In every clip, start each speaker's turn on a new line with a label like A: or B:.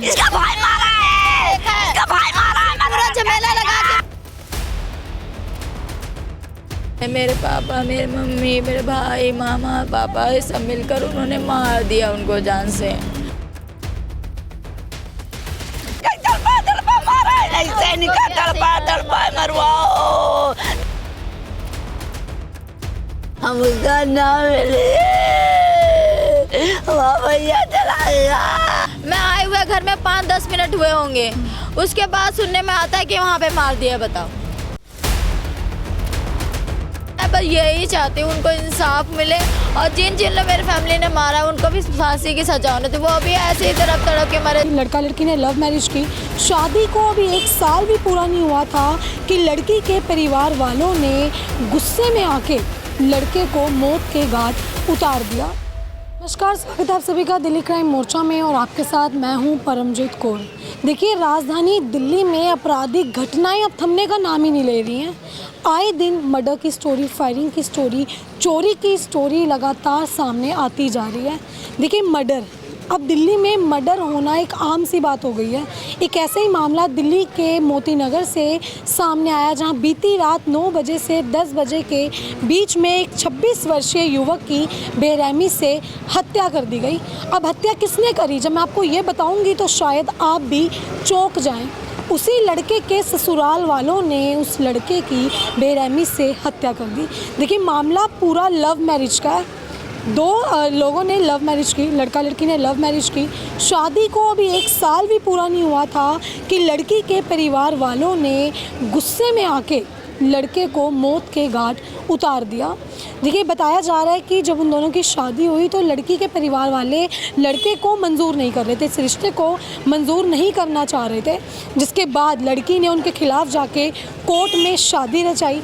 A: इसका भाई मारा है, इसका भाई मारा है, पूरा झमेला लगा के।
B: मेरे पापा, मेरी मम्मी, मेरे भाई, मामा, पापा ये सब मिलकर उन्होंने मार दिया उनको जान से।
A: तड़पा मारा है, ऐसे निकल तड़पा मरवाओ। हम उसका नाम ले भैया चला गया।
B: मैं आए हुए घर में 5-10 मिनट हुए होंगे, उसके बाद सुनने में आता है कि वहाँ पे मार दिया। बताओ, मैं बस यही चाहती हूँ उनको इंसाफ मिले और जिन जिन लोग मेरी फैमिली ने मारा उनको भी फांसी की सजा होनी, तो वो भी ऐसे ही तड़प के मरे।
C: लड़का लड़की ने लव मैरिज की, शादी को अभी 1 साल भी पूरा नहीं हुआ था कि लड़की के परिवार वालों ने गुस्से में आके लड़के को मौत के घाट उतार दिया। नमस्कार, स्वागत है आप सभी का दिल्ली क्राइम मोर्चा में और आपके साथ मैं हूं परमजीत कौर। देखिए, राजधानी दिल्ली में आपराधिक घटनाएं अब थमने का नाम ही नहीं ले रही हैं। आए दिन मर्डर की स्टोरी, फायरिंग की स्टोरी, चोरी की स्टोरी लगातार सामने आती जा रही है। देखिए, मर्डर अब दिल्ली में मर्डर होना एक आम सी बात हो गई है। एक ऐसा ही मामला दिल्ली के मोती नगर से सामने आया, जहां बीती रात 9 बजे से 10 बजे के बीच में एक 26 वर्षीय युवक की बेरहमी से हत्या कर दी गई। अब हत्या किसने करी, जब मैं आपको ये बताऊंगी तो शायद आप भी चौंक जाएं। उसी लड़के के ससुराल वालों ने उस लड़के की बेरहमी से हत्या कर दी। देखिए, मामला पूरा लव मैरिज का है। 2 लोगों ने लव मैरिज की, लड़का लड़की ने लव मैरिज की। शादी को अभी 1 साल भी पूरा नहीं हुआ था कि लड़की के परिवार वालों ने गुस्से में आके लड़के को मौत के घाट उतार दिया। देखिए, बताया जा रहा है कि जब उन दोनों की शादी हुई तो लड़की के परिवार वाले लड़के को मंजूर नहीं कर रहे थे, इस रिश्ते को मंजूर नहीं करना चाह रहे थे, जिसके बाद लड़की ने उनके खिलाफ जाके कोर्ट में शादी रचाई।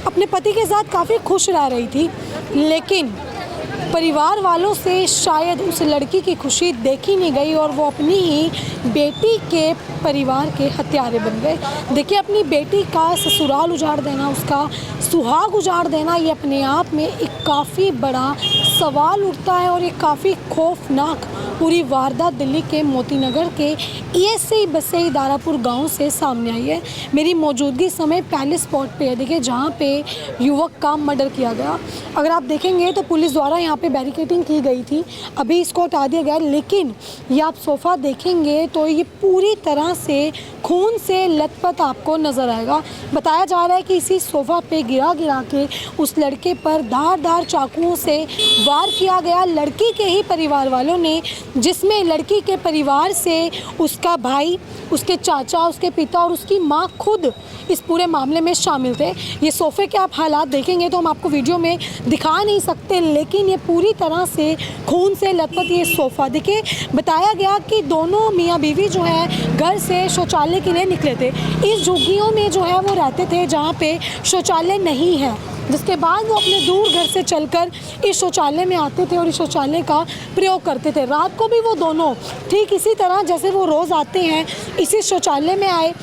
C: अपने पति के साथ काफ़ी खुश रह रही थी, लेकिन परिवार वालों से शायद उस लड़की की खुशी देखी नहीं गई और वो अपनी ही बेटी के परिवार के हत्यारे बन गए। देखिए, अपनी बेटी का ससुराल उजाड़ देना, उसका सुहाग उजाड़ देना, ये अपने आप में एक काफ़ी बड़ा सवाल उठता है और ये काफ़ी खौफनाक पूरी वारदात दिल्ली के मोती नगर के ESI बसई दारापुर गांव से सामने आई है। मेरी मौजूदगी समय पहले स्पॉट पे है, देखिए, जहां पे युवक का मर्डर किया गया। अगर आप देखेंगे तो पुलिस द्वारा यहां पे बैरिकेडिंग की गई थी, अभी इसको हटा दिया गया, लेकिन ये आप सोफ़ा देखेंगे तो ये पूरी तरह से खून से लथपथ आपको नज़र आएगा। बताया जा रहा है कि इसी सोफ़ा पे गिरा के उस लड़के पर धारदार चाकुओं से वार किया गया लड़की के ही परिवार वालों ने, जिसमें लड़की के परिवार से उसका भाई, उसके चाचा, उसके पिता और उसकी माँ खुद इस पूरे मामले में शामिल थे। ये सोफ़े के आप हालात देखेंगे तो हम आपको वीडियो में दिखा नहीं सकते, लेकिन ये पूरी तरह से खून से लथपथ ये सोफ़ा। देखिए, बताया गया कि दोनों मियाँ बीवी जो है घर से शौचालय के लिए निकले थे। इस झुग्गियों में जो है वो रहते थे जहाँ पे शौचालय नहीं है, जिसके बाद वो अपने दूर घर से चलकर इस शौचालय में आते थे और इस शौचालय का प्रयोग करते थे। रात को भी वो दोनों ठीक इसी तरह जैसे वो रोज़ आते हैं इसी शौचालय में आए।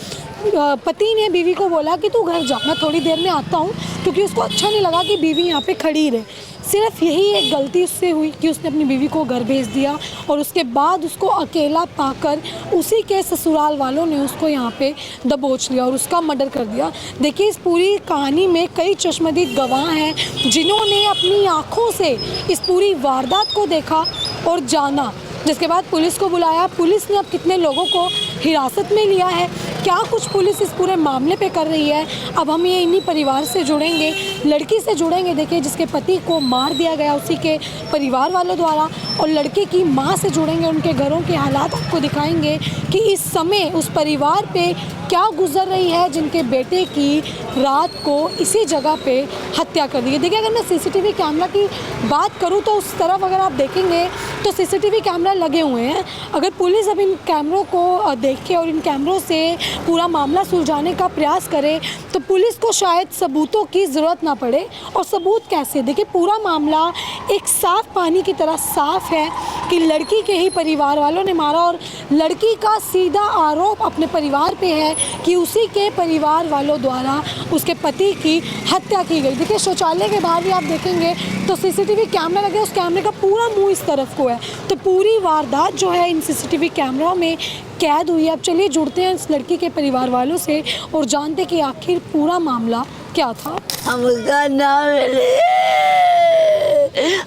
C: पति ने बीवी को बोला कि तू घर जा, मैं थोड़ी देर में आता हूँ, क्योंकि उसको अच्छा नहीं लगा कि बीवी यहाँ पे खड़ी रहे। सिर्फ यही एक गलती उससे हुई कि उसने अपनी बीवी को घर भेज दिया और उसके बाद उसको अकेला पाकर उसी के ससुराल वालों ने उसको यहाँ पे दबोच लिया और उसका मर्डर कर दिया। देखिए, इस पूरी कहानी में कई चश्मदीद गवाह हैं जिन्होंने अपनी आँखों से इस पूरी वारदात को देखा और जाना, जिसके बाद पुलिस को बुलाया। पुलिस ने अब कितने लोगों को हिरासत में लिया है, क्या कुछ पुलिस इस पूरे मामले पे कर रही है, अब हम ये इन्हीं परिवार से जुड़ेंगे, लड़की से जुड़ेंगे। देखिए, जिसके पति को मार दिया गया उसी के परिवार वालों द्वारा, और लड़के की माँ से जुड़ेंगे, उनके घरों के हालात आपको दिखाएंगे कि इस समय उस परिवार पे क्या गुजर रही है जिनके बेटे की रात को इसी जगह पे हत्या कर दी है। देखिए, अगर मैं CCTV कैमरा की बात करूं तो उस तरफ अगर आप देखेंगे तो CCTV कैमरा लगे हुए हैं। अगर पुलिस अब इन कैमरों को देखे और इन कैमरों से पूरा मामला सुलझाने का प्रयास करे तो पुलिस को शायद सबूतों की ज़रूरत ना पड़े। और सबूत कैसे? देखिए, पूरा मामला एक साफ पानी की तरह साफ है कि लड़की के ही परिवार वालों ने मारा और लड़की का सीधा आरोप अपने परिवार पे है कि उसी के परिवार वालों द्वारा उसके पति की हत्या की गई। देखिए शौचालय के बाहर भी आप देखेंगे तो सीसीटीवी कैमरा लगे, उस कैमरे का पूरा मुंह इस तरफ को है। तो पूरी वारदात जो है इन सीसीटीवी कैमरा में कैद हुई है। अब चलिए जुड़ते हैं इस लड़की के परिवार वालों से और जानते कि आखिर पूरा मामला क्या था।
A: हमका ना मिले,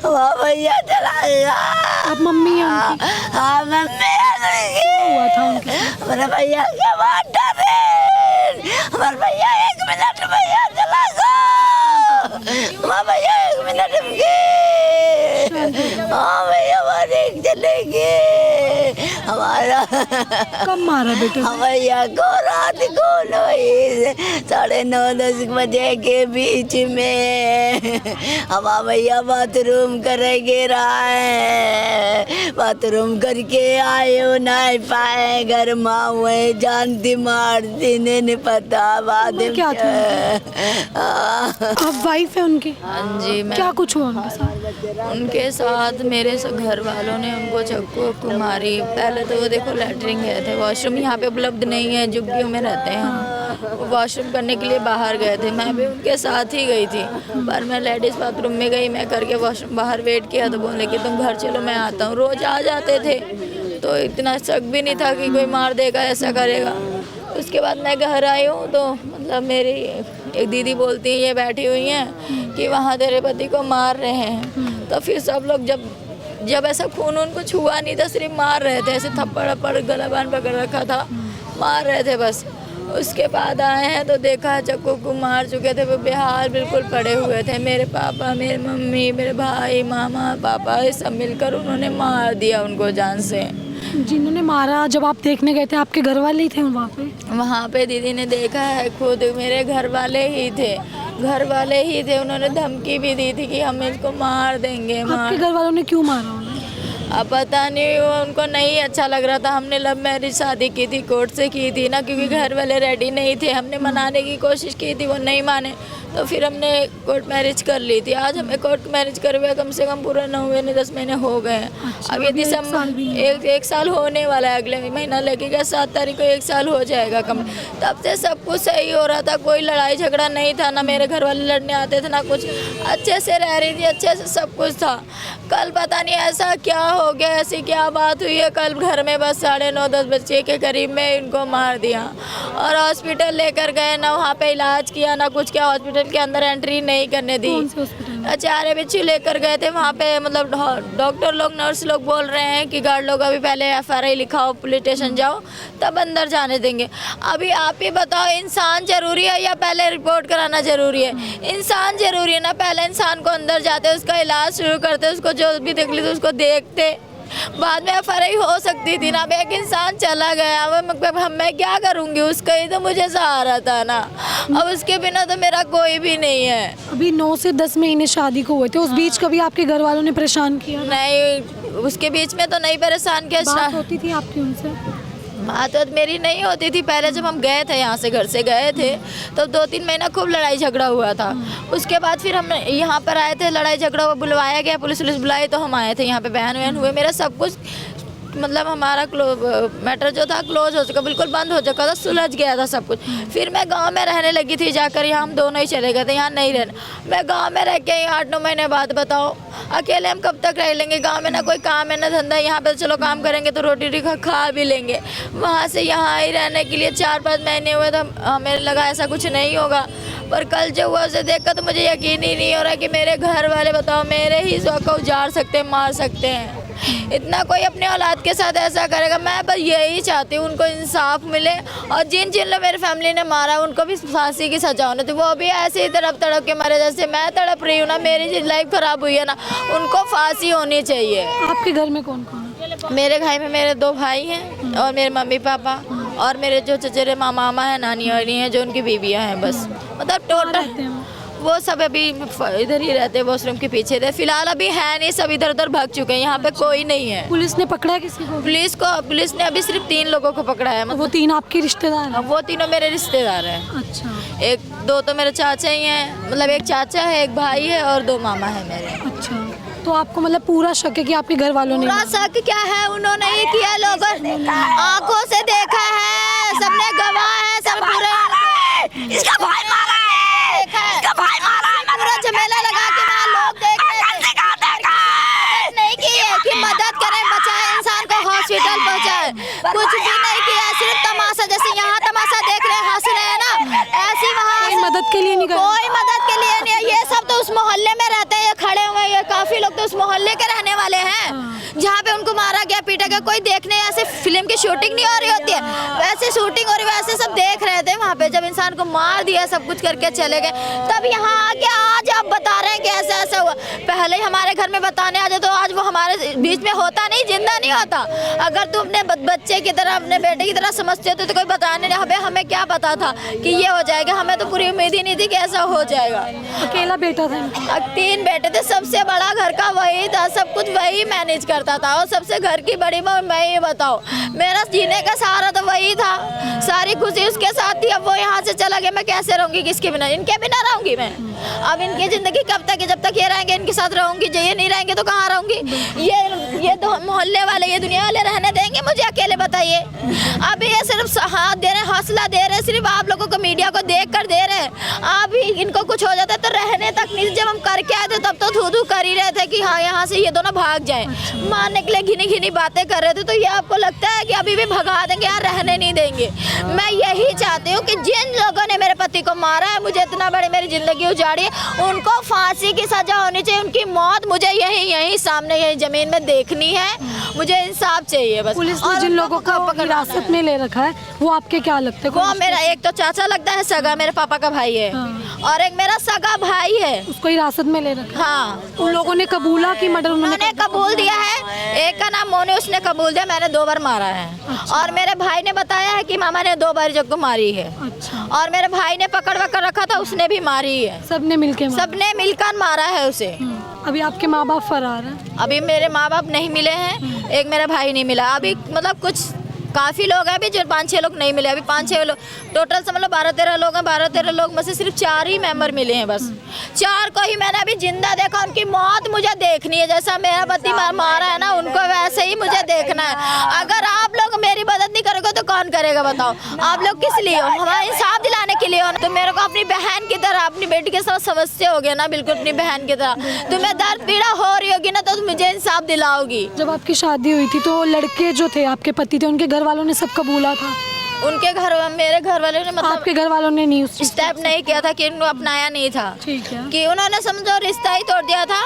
A: वहाँ भैया चला गया।
C: आप मम्मी हैं उनकी?
A: हाँ मम्मी
C: हुआ था उनके?
A: हमारे भैया क्या बात कर रहे? हमारे भैया 1 मिनट भैया चला गया। वहाँ भैया 1 मिनट रुके। हाँ भैया मारे चलेंगे हमारा।
C: कब मारा बेटे?
A: भैया को रात को 9:30 बजे के बीच में हमारा भैया बाथरूम करेंगे रहा है। बाथरूम करके आए हो नहीं पाए, घर माँ हुए जानती मारती नहीं पता बाद में
C: क्या था? आप वाइफ है उनकी?
B: हाँ जी, मैं
C: क्या कुछ हुआ उनके साथ?
B: उनके साथ मेरे घर वालों ने उनको चाकू मारी। पहले तो वो देखो लैटरिन गए थे, वॉशरूम यहाँ पे उपलब्ध नहीं है, झुग्गियों में रहते हैं हम। वो वॉशरूम करने के लिए बाहर गए थे, मैं भी उनके साथ ही गई थी। पर मैं लेडीज़ बाथरूम में गई, मैं करके वॉशरूम बाहर वेट किया तो बोले कि तुम घर चलो मैं आता हूँ। रोज़ आ जाते थे तो इतना शक भी नहीं था कि कोई मार देगा ऐसा करेगा। उसके बाद मैं घर आई हूँ तो मतलब मेरी एक दीदी बोलती है ये बैठी हुई हैं कि वहाँ तेरे पति को मार रहे हैं। तो फिर सब लोग जब ऐसा खून उनको छुआ नहीं था, सिर्फ मार रहे थे, ऐसे थप्पड़ गला बांध पकड़ रखा था, मार रहे थे बस। उसके बाद आए हैं तो देखा चाकू को मार चुके थे, वो बेहाल बिल्कुल पड़े हुए थे। मेरे पापा, मेरी मम्मी, मेरे भाई, मामा, पापा ये सब मिलकर उन्होंने मार दिया उनको जान से।
C: जिन्होंने मारा जब आप देखने गए थे आपके घर वाले ही थे वहाँ पे?
B: वहाँ पे दीदी ने देखा है, खुद मेरे घर वाले ही थे, उन्होंने धमकी भी दी थी कि हम इसको मार देंगे।
C: आपके घर वालों ने क्यों मारा उन्हें?
B: अब पता नहीं, वो उनको नहीं अच्छा लग रहा था। हमने लव मैरिज शादी की थी, कोर्ट से की थी ना, क्योंकि घर वाले रेडी नहीं थे। हमने मनाने की कोशिश की थी, वो नहीं माने, तो फिर हमने कोर्ट मैरिज कर ली थी। आज हमें कोर्ट मैरिज करे हुए कम से कम पूरा 9-10 महीने हो गए हैं।
C: अच्छा,
B: अब ये दिसंबर एक साल होने वाला है, अगले महीना लगेगा 7 तारीख को 1 साल हो जाएगा कम। तब से सब कुछ सही हो रहा था, कोई लड़ाई झगड़ा नहीं था, ना मेरे घर वाले लड़ने आते थे ना कुछ, अच्छे से रह रही थी, अच्छे से सब कुछ था। कल पता नहीं ऐसा क्या हो गया, ऐसी क्या बात हुई है, कल घर में बस 9:30-10 बजे के करीब में इनको मार दिया और हॉस्पिटल लेकर गए, ना वहाँ पे इलाज किया ना कुछ किया, हॉस्पिटल के अंदर एंट्री नहीं करने दी। चारे बिच्छू लेकर गए थे वहाँ पे, मतलब डॉक्टर लोग नर्स लोग बोल रहे हैं कि गार्ड लोग अभी पहले FRI लिखाओ, पुलिस स्टेशन जाओ तब अंदर जाने देंगे। अभी आप ही बताओ, इंसान जरूरी है या पहले रिपोर्ट कराना जरूरी है? इंसान जरूरी है ना, पहले इंसान को अंदर जाते, उसका इलाज शुरू करते, उसको जो भी तकलीफ उसको देखते, बाद में FRI हो सकती थी ना। अब एक इंसान चला गया, अब मैं क्या करूँगी, उसका ही तो मुझे सहारा था ना, अब उसके बिना तो मेरा कोई भी नहीं है।
C: अभी 9 से 10 महीने शादी को हुए थे, उस बीच कभी आपके घर वालों ने परेशान किया?
B: नहीं, उसके बीच में तो नहीं परेशान किया।
C: बात होती थी आपकी उनसे?
B: बात मेरी नहीं होती थी पहले, जब हम गए थे यहाँ से, घर से गए थे तो 2-3 महीना खूब लड़ाई झगड़ा हुआ था। उसके बाद फिर हम यहाँ पर आए थे, लड़ाई झगड़ा हुआ, बुलवाया गया, पुलिस बुलाई तो हम आए थे यहाँ पे, बहन वहन हुए, मेरा सब कुछ मतलब हमारा मैटर जो था क्लोज हो चुका, बिल्कुल बंद हो चुका था, सुलझ गया था सब कुछ। फिर मैं गांव में रहने लगी थी जाकर, यहाँ हम दोनों ही चले गए थे, यहाँ नहीं रहना। मैं गांव में रह के 8-9 महीने बाद बताओ अकेले हम कब तक रह लेंगे? गांव में ना कोई काम है ना धंधा, यहाँ पे चलो काम करेंगे तो रोटी खा भी लेंगे। वहाँ से यहाँ ही रहने के लिए 4-5 महीने हुए तो हमें लगा ऐसा कुछ नहीं होगा, पर कल जो हुआ उसे देख कर तो मुझे यकीन ही नहीं हो रहा कि मेरे घर वाले बताओ मेरे ही शौक को उजाड़ सकते हैं, मार सकते हैं। इतना कोई अपने औलाद के साथ ऐसा करेगा? मैं बस यही चाहती हूँ उनको इंसाफ मिले, और जिन लोग मेरी फैमिली ने मारा उनको भी फांसी की सजा होनी थी। वो भी ऐसे ही तड़प के मरे जैसे मैं तड़प रही हूँ ना, मेरी लाइफ खराब हुई है ना, उनको फांसी होनी चाहिए।
C: आपके घर में कौन कौन है?
B: मेरे घर में मेरे 2 भाई हैं और मेरे मम्मी पापा, और मेरे जो चचेरे मामा हैं, नानी वानी हैं, जो उनकी बीवियाँ हैं, बस मतलब टोटल वो सब अभी इधर ही रहते हैं, वॉशरूम के पीछे थे। फिलहाल अभी है नहीं, सब इधर उधर भाग चुके हैं, यहाँ पे कोई नहीं है।
C: पुलिस ने पकड़ा किसी को?
B: पुलिस ने अभी सिर्फ 3 लोगों को पकड़ा है।
C: वो 3 आपके रिश्तेदार हैं?
B: वो तीनों मेरे रिश्तेदार हैं।
C: अच्छा।
B: 1-2 तो मेरे चाचा ही हैं, मतलब एक चाचा है, एक भाई है और 2 मामा है मेरे।
C: अच्छा, तो आपको मतलब पूरा शक है कि आपके घर वालों ने?
B: पूरा शक क्या है, उन्होंने ही किया, लोगों आंखों से देखा है, सबने गवाह है,
A: इसका भाई मारा है, इसका भाई मारा है,
B: पूरा झमेला लगा के वहाँ लोग देख रहे थे। नहीं की है कि मदद करें, बचाए इंसान को, हॉस्पिटल पहुँचाए, कुछ भी नहीं किया, सिर्फ तमाशा। जैसे यहाँ तमाशा देख रहे हैं, हंस रहे हैं ना, ऐसी वहाँ
C: कोई मदद के लिए नहीं गए?
B: कोई मदद के लिए नहीं है। ये सब तो उस मोहल्ले में रहते हैं, ये खड़े हुए, ये काफी लोग तो उस मोहल्ले के रहने वाले हैं जहाँ पे उनको मारा गया, पीटा गया। कोई देखने, ऐसे फिल्म की शूटिंग नहीं हो रही होती है, वैसे शूटिंग हो रही, वैसे सब देख रहे थे वहाँ पे। जब इंसान को मार दिया, सब कुछ करके चले गए, तब यहाँ आके आज आप बता रहे हैं कि ऐसा ऐसा हुआ। पहले ही हमारे घर में बताने आ जाए तो आज वो हमारे बीच में होता नहीं, जिंदा नहीं होता। अगर तुम अपने बच्चे की तरह, अपने बेटे की तरह समझते हो तो कोई बताने नहीं। हमें क्या पता था कि ये हो जाएगा, हमें तो पूरी उम्मीद ही नहीं थी कि ऐसा हो जाएगा।
C: अकेला बेटा था?
B: 3 बेटे थे, सबसे बड़ा घर का वही था, सब कुछ वही मैनेज करता था, और सबसे घर की बड़ी बहू मैं ही बताओ। मेरा जीने का सहारा तो वही था, सारी खुशी उसके साथ थी। अब वो यहाँ से चला गया, मैं कैसे रहूंगी, किसके बिना? इनके बिना रहूंगी मैं? अब इनकी जिंदगी कब तक है? जब तक ये रहेंगे इनके साथ रहूंगी, जब ये नहीं रहेंगे तो कहाँ रहूंगी? ये तो मोहल्ले वाले, ये दुनिया वाले रहने देंगे मुझे अकेले? बताइए। अब ये सिर्फ हाथ दे रहे, हौसला दे रहे, सिर्फ आप लोगों को, मीडिया को देख कर दे रहे। आप ही इनको कुछ हो जाता है तो रहने तक नहीं। जब हम करके आए थे तब तो थू कर ही रहे थे कि हाँ यहाँ से ये दोनों भाग जाएं, मारने के लिए घिनी घिनी बातें कर रहे थे। तो ये आपको लगता है कि अभी भी भगा देंगे, यार रहने नहीं देंगे? मैं यही चाहती हूँ कि जिन लोगों ने मेरे पति को मारा है, मुझे इतना बड़ी मेरी जिंदगी उजाड़ी है, उनको फांसी की सजा होनी चाहिए। उनकी मौत मुझे यही सामने, यही जमीन में देखनी है। मुझे इंसाफ चाहिए बस।
C: पुलिस ने जिन लोगों को हिरासत में ले रखा है वो आपके क्या लगता है?
B: वो मेरा एक तो चाचा लगता है, सगा, मेरे पापा का भाई है, और एक मेरा सगा भाई है,
C: उसको हिरासत में ले रखा है।
B: हाँ,
C: उन लोगों ने कबूला कि मर्डर
B: उन्होंने कबूल दिया है। एक का नाम मोने, उसने कबूल दिया मैंने 2 बार मारा है। और मेरे भाई ने बताया है कि मामा ने 2 बार जग को मारी है।
C: अच्छा।
B: और मेरे भाई ने पकड़ रखा था, उसने भी मारी है।
C: सबने
B: मिलकर मारा है उसे।
C: अभी आपके माँ बाप फरार हैं?
B: अभी मेरे माँ बाप नहीं मिले हैं, एक मेरा भाई नहीं मिला अभी। मतलब कुछ काफ़ी लोग हैं अभी, जो 5-6 लोग नहीं मिले अभी। 5-6 लोग टोटल समझ लो, 12-13 लोग हैं। 12-13 लोग में से सिर्फ 4 ही मेंबर मिले हैं बस। 4 को ही मैंने अभी जिंदा देखा। उनकी मौत मुझे देखनी है, जैसा मेरा पति मारा है ना, उनको वैसे ही मुझे देखना है। अगर आप लोग मेरी मदद नहीं करोगे तो कौन करेगा बताओ? आप लोग किस लिए हो? हमारा इंसाफ दिलाने के लिए हो ना। तो मेरे को अपनी बहन की तरह, अपनी बेटी के साथ समझते हो गया ना, बिल्कुल अपनी बहन की तरह। तुम्हें दर्द पीड़ा हो रही होगी ना, तो मुझे इंसाफ दिलाओगी।
C: जब आपकी शादी हुई थी तो लड़के जो थे, आपके पति थे, उनके घर वालों ने सब कबूला था?
B: उनके घर, मेरे घर वालों ने, मतलब
C: आपके घर वालों ने नहीं उस
B: स्टेप नहीं किया था, कि इनको अपनाया नहीं था।
C: ठीक है।
B: कि उन्होंने समझो रिश्ता ही तोड़ दिया था।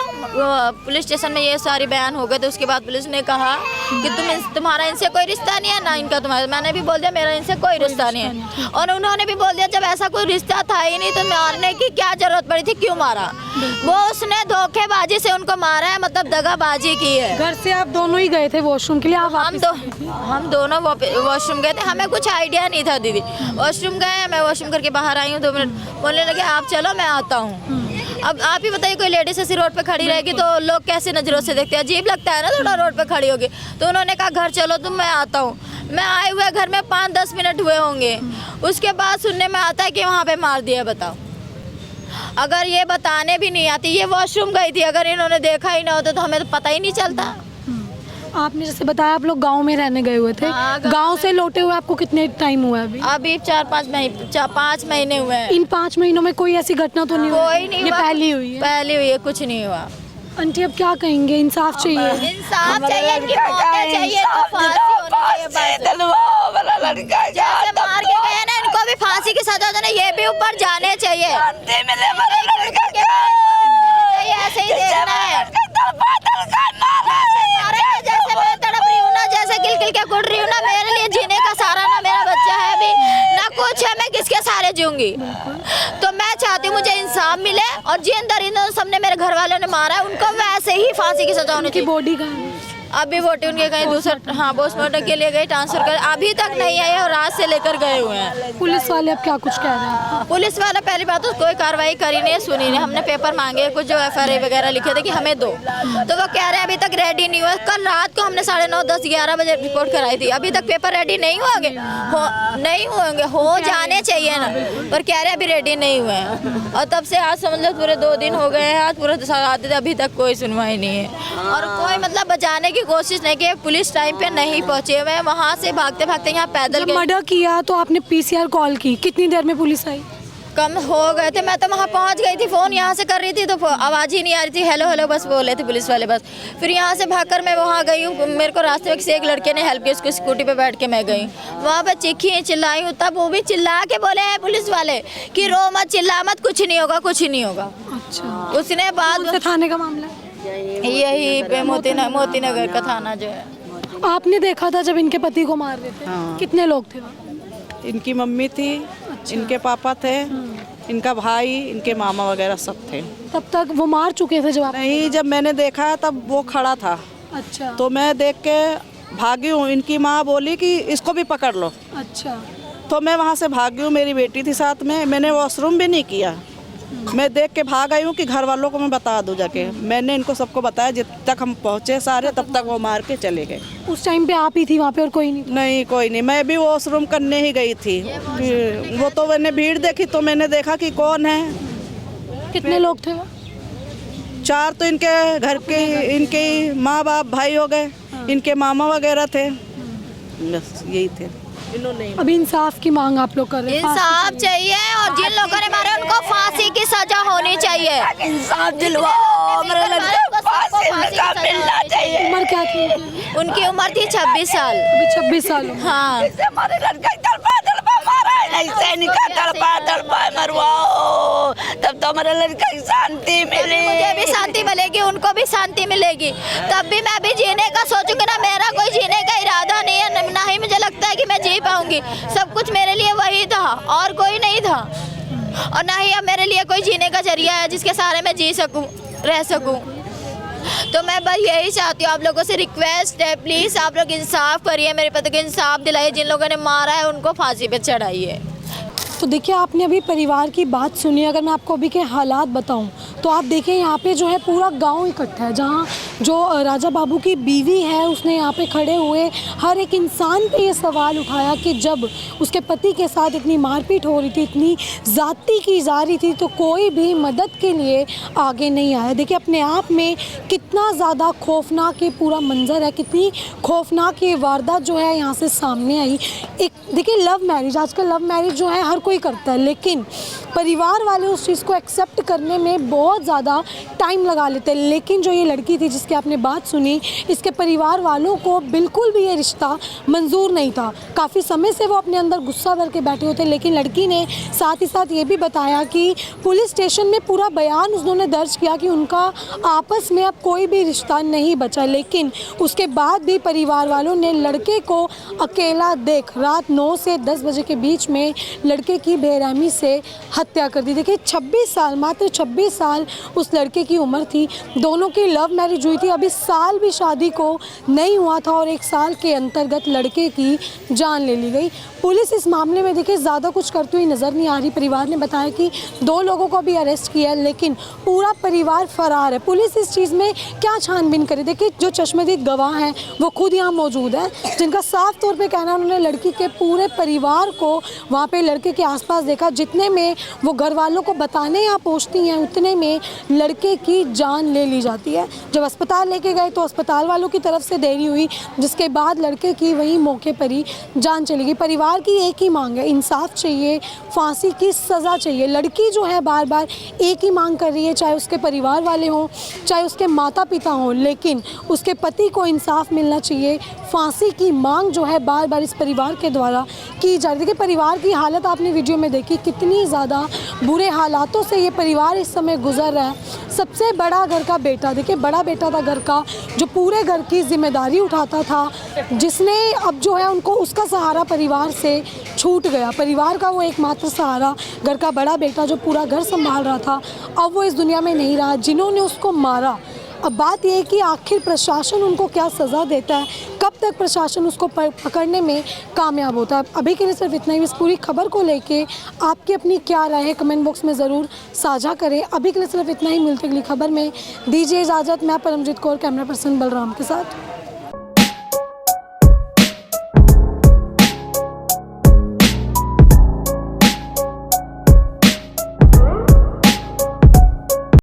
B: पुलिस स्टेशन में ये सारी बयान हो गए थे। उसके बाद पुलिस ने कहा कि तुम्हारा इनसे कोई रिश्ता नहीं है, ना इनका तुम्हारा। मैंने भी बोल दिया मेरा इनसे कोई रिश्ता नहीं है। और उन्होंने भी बोल दिया जब ऐसा कोई रिश्ता था ही नहीं तो मारने की क्या जरूरत पड़ी थी, क्यों मारा? वो उसने धोखेबाजी से उनको मारा है, मतलब दगाबाजी की है।
C: घर से आप दोनों ही गए थे वॉशरूम के लिए?
B: हम दोनों वॉशरूम गए थे। हमें कुछ आइडिया नहीं था दीदी। वॉशरूम गए, मैं वॉशरूम करके बाहर आई हूँ, 2 मिनट बोलने लगे आप चलो मैं आता हूँ। अब आप ही बताइए, कोई लेडीज ऐसी रोड पे खड़ी रहेगी तो लोग कैसे नज़रों से देखते हैं? अजीब लगता है ना थोड़ा रोड पे खड़ी होगी। तो उन्होंने कहा घर चलो तुम, मैं आता हूँ। मैं आए हुए घर में 5-10 मिनट हुए होंगे। उसके बाद सुनने में आता है कि वहाँ पे मार दिया। बताओ, अगर ये बताने भी नहीं आती, ये वॉशरूम गई थी, अगर इन्होंने देखा ही ना होता तो हमें तो पता ही नहीं चलता।
C: आपने जैसे बताया आप लोग गांव में रहने गए हुए थे, गांव से लौटे हुए आपको कितने टाइम हुआ है?
B: अभी 5 महीने हुए हैं।
C: इन 5 महीनों में कोई ऐसी घटना तो नहीं हुई?
B: कोई नहीं
C: ये
B: हुआ।
C: पहली हुई है?
B: पहली हुई है, कुछ नहीं हुआ।
C: आंटी अब क्या कहेंगे? इंसाफ चाहिए?
B: इंसाफ चाहिए, इनकी मौतें चाहिए, तो फांसी होनी चाहिए बस। जैसे मार के गए ना, इनको भी फांसी की सजा देना, ये भी ऊपर जाने चाहिए। ऐसे ही देखना है। जैसे मैं तड़प रही हूँ ना, जैसे किल के कुट रही हूँ ना, मेरे लिए जीने का सहारा ना मेरा बच्चा है अभी, ना कुछ है, मैं किसके सहारे जीऊंगी? तो मैं चाहती हूँ मुझे इंसाफ मिले, और जिन दरिंदों सबने मेरे घर वालों ने मारा है उनको वैसे ही फांसी की सजा होनी चाहिए।
C: बॉडी का
B: अभी वोटी उनके कहीं दूसरा, हाँ, पोस्टमार्टम के लिए गए, ट्रांसफर कर, अभी तक नहीं आए और रात से लेकर गए हुए हैं।
C: पुलिस वाले अब क्या कुछ कह रहे हैं?
B: पुलिस वाला पहली बात तो कोई कार्रवाई करी नहीं, सुनी नहीं। हमने पेपर मांगे, कुछ जो FIR वगैरह लिखे थे कि हमें दो, तो वो कह रहे हैं अभी तक रेडी नहीं हुआ। कल रात को हमने 9:30, 10, 11 बजे रिपोर्ट कराई थी, अभी तक पेपर रेडी नहीं होंगे, नहीं होंगे, हो जाने चाहिए ना, पर कह रहे अभी रेडी नहीं हुए हैं। और तब से आज समझ लो पूरे 2 दिन हो गए हैं, आज पूरे आते थे, अभी तक कोई सुनवाई नहीं है। और कोई मतलब बचाने की कोशिश नहीं की। पुलिस टाइम पे नहीं पहुंचे हुए, वहाँ से भागते भागते यहाँ पैदल
C: जब मर्डर किया तो आपने PCR कॉल की, कितनी देर में पुलिस आई?
B: कम हो गए थे। मैं तो वहाँ पहुँच गई थी, फ़ोन यहाँ से कर रही थी तो आवाज़ ही नहीं आ रही थी, हेलो हेलो बस बोल रहे थे पुलिस वाले बस। फिर यहाँ से भागकर मैं वहाँ गई हूँ, मेरे को रास्ते में से एक लड़के ने हेल्प की, उसको स्कूटी पे बैठ के मैं गई वहाँ पर, चीखी चिल्लाई हूँ, तब वो भी चिल्ला के बोले हैं पुलिस वाले कि रो मत, चिल्ला मत, कुछ नहीं होगा, कुछ नहीं होगा।
C: अच्छा,
B: उसने बाद
C: कौन से थाने का मामला है?
B: यही पे मोती नगर का थाना जो है।
C: आपने देखा था जब इनके पति को मार रहे थे?
D: हाँ।
C: कितने लोग थे वहाँ?
D: इनकी मम्मी थी, इनके पापा थे, इनका भाई, इनके मामा वगैरह सब थे।
C: तब तक वो मार चुके थे जब आप?
D: नहीं, जब मैंने देखा तब वो खड़ा था,
C: अच्छा,
D: तो मैं देख के भागी हूँ। इनकी माँ बोली कि इसको भी पकड़ लो,
C: अच्छा,
D: तो मैं वहाँ से भागी हूँ। मेरी बेटी थी साथ में, मैंने वॉशरूम भी नहीं किया, मैं देख के भाग आई हूँ कि घर वालों को मैं बता दूँ जाके। मैंने इनको सबको बताया, जब तक हम पहुँचे सारे तब तक वो मार के चले गए।
C: उस टाइम पे आप ही थी वहाँ पे और कोई नहीं था?
D: नहीं, कोई नहीं, मैं भी वॉशरूम करने ही गई थी। वो तो मैंने भीड़ देखी तो मैंने देखा कि कौन है।
C: कितने लोग थे वो?
D: 4 तो इनके घर के, इनके माँ बाप भाई हो गए, इनके मामा वगैरह थे, बस यही थे। इन्होंने
C: अभी इंसाफ की मांग आप लोग कर रहे हैं?
B: इंसाफ चाहिए और जिन लोगों ने मारा उनको फांसी की सजा होनी चाहिए।
A: इंसाफ दिलवाओ, मेरे लड़के को फांसी का मिलना चाहिए।
C: उम्र क्या थी?
B: उनकी उम्र थी 26 साल।
C: अभी 26 साल उम्र।
B: हाँ,
A: इससे हमारे लड़का तड़पा मारा है, नहीं सैनिका तड़पा मरवाओ, तब तो हमारे लड़का की शांति मिले।
B: मुझे भी शांति मिलेगी, उनको भी शांति मिलेगी, तब भी मैं भी जीने का सोचूंगी ना। मेरा कोई जीने का इरादा नहीं है, ना ही मुझे लगता है कि मैं जी पाऊंगी। सब कुछ मेरे लिए वही था और कोई नहीं था, और ना ही अब मेरे लिए कोई जीने का जरिया है जिसके सहारे मैं जी सकूं, रह सकूं। तो मैं बस यही चाहती हूँ, आप लोगों से रिक्वेस्ट है, प्लीज़ आप लोग इंसाफ करिए, मेरे पति को इंसाफ दिलाइए, जिन लोगों ने मारा है उनको फांसी पे चढ़ाइए।
C: तो देखिए, आपने अभी परिवार की बात सुनी। अगर मैं आपको अभी के हालात बताऊं तो आप देखिए यहाँ पे जो है पूरा गांव इकट्ठा है, जहाँ जो राजा बाबू की बीवी है उसने यहाँ पे खड़े हुए हर एक इंसान पे ये सवाल उठाया कि जब उसके पति के साथ इतनी मारपीट हो रही थी, इतनी ज़्यादती की जा रही थी, तो कोई भी मदद के लिए आगे नहीं आया। देखिए अपने आप में कितना ज़्यादा खौफनाक ये पूरा मंजर है, कितनी खौफनाक ये वारदात जो है यहाँ से सामने आई। एक देखिए लव मैरिज, आजकल लव मैरिज जो है हर कोई करता है, लेकिन परिवार वाले उस चीज़ को एक्सेप्ट करने में बहुत ज़्यादा टाइम लगा लेते हैं। लेकिन जो ये लड़की थी जिसकी आपने बात सुनी, इसके परिवार वालों को बिल्कुल भी ये रिश्ता मंजूर नहीं था। काफ़ी समय से वो अपने अंदर गुस्सा भर के बैठे होते, लेकिन लड़की ने साथ ही साथ ये भी बताया कि पुलिस स्टेशन में पूरा बयान उन्होंने दर्ज किया कि उनका आपस में अब कोई भी रिश्ता नहीं बचा, लेकिन उसके बाद भी परिवार वालों ने लड़के को अकेला देख रात 9 से 10 बजे के बीच में लड़के की बेरहमी से हत्या कर दी। देखिए 26 साल, मात्र 26 साल उस लड़के की उम्र थी। दोनों की लव मैरिज हुई थी, अभी साल भी शादी को नहीं हुआ था और 1 साल के अंतर्गत लड़के की जान ले ली गई। पुलिस इस मामले में देखिए ज़्यादा कुछ करती हुई नज़र नहीं आ रही। परिवार ने बताया कि 2 लोगों को भी अरेस्ट किया है, लेकिन पूरा परिवार फरार है। पुलिस इस चीज़ में क्या छानबीन करे? देखिए जो चश्मदीद गवाह हैं वो खुद यहाँ मौजूद हैं, जिनका साफ तौर पे कहना है उन्होंने लड़की के पूरे परिवार को वहाँ पे लड़के के आसपास देखा। जितने में वो घर वालों को बताने यहाँ पहुँचती हैं, उतने में लड़के की जान ले ली जाती है। जब अस्पताल लेके गए तो अस्पताल वालों की तरफ से देरी हुई, जिसके बाद लड़के की वहीं मौके पर ही जान चली गई। परिवार की एक ही मांग है, इंसाफ चाहिए, फांसी की सज़ा चाहिए। लड़की जो है बार बार एक ही मांग कर रही है, चाहे उसके परिवार वाले हों, चाहे उसके माता पिता हों, लेकिन उसके पति को इंसाफ मिलना चाहिए। फांसी की मांग जो है बार बार इस परिवार के द्वारा की जा रही है। देखिए परिवार की हालत आपने वीडियो में देखी, कितनी ज़्यादा बुरे हालातों से ये परिवार इस समय गुजर रहा है। सबसे बड़ा घर का बेटा, देखिए बड़ा बेटा था घर का, जो पूरे घर की जिम्मेदारी उठाता था, जिसने अब जो है उनको उसका सहारा परिवार से छूट गया। परिवार का वो एकमात्र सहारा घर का बड़ा बेटा जो पूरा घर संभाल रहा था, अब वो इस दुनिया में नहीं रहा। जिन्होंने उसको मारा, अब बात यह है कि आखिर प्रशासन उनको क्या सज़ा देता है, कब तक प्रशासन उसको पकड़ने में कामयाब होता है। अभी के लिए सिर्फ इतना ही। इस पूरी खबर को लेके आपकी अपनी क्या राय है कमेंट बॉक्स में ज़रूर साझा करें। अभी के लिए सिर्फ इतना ही। मिलते अगली खबर में, दीजिए इजाज़त। मैं परमजीत कौर, कैमरा पर्सन बलराम के साथ।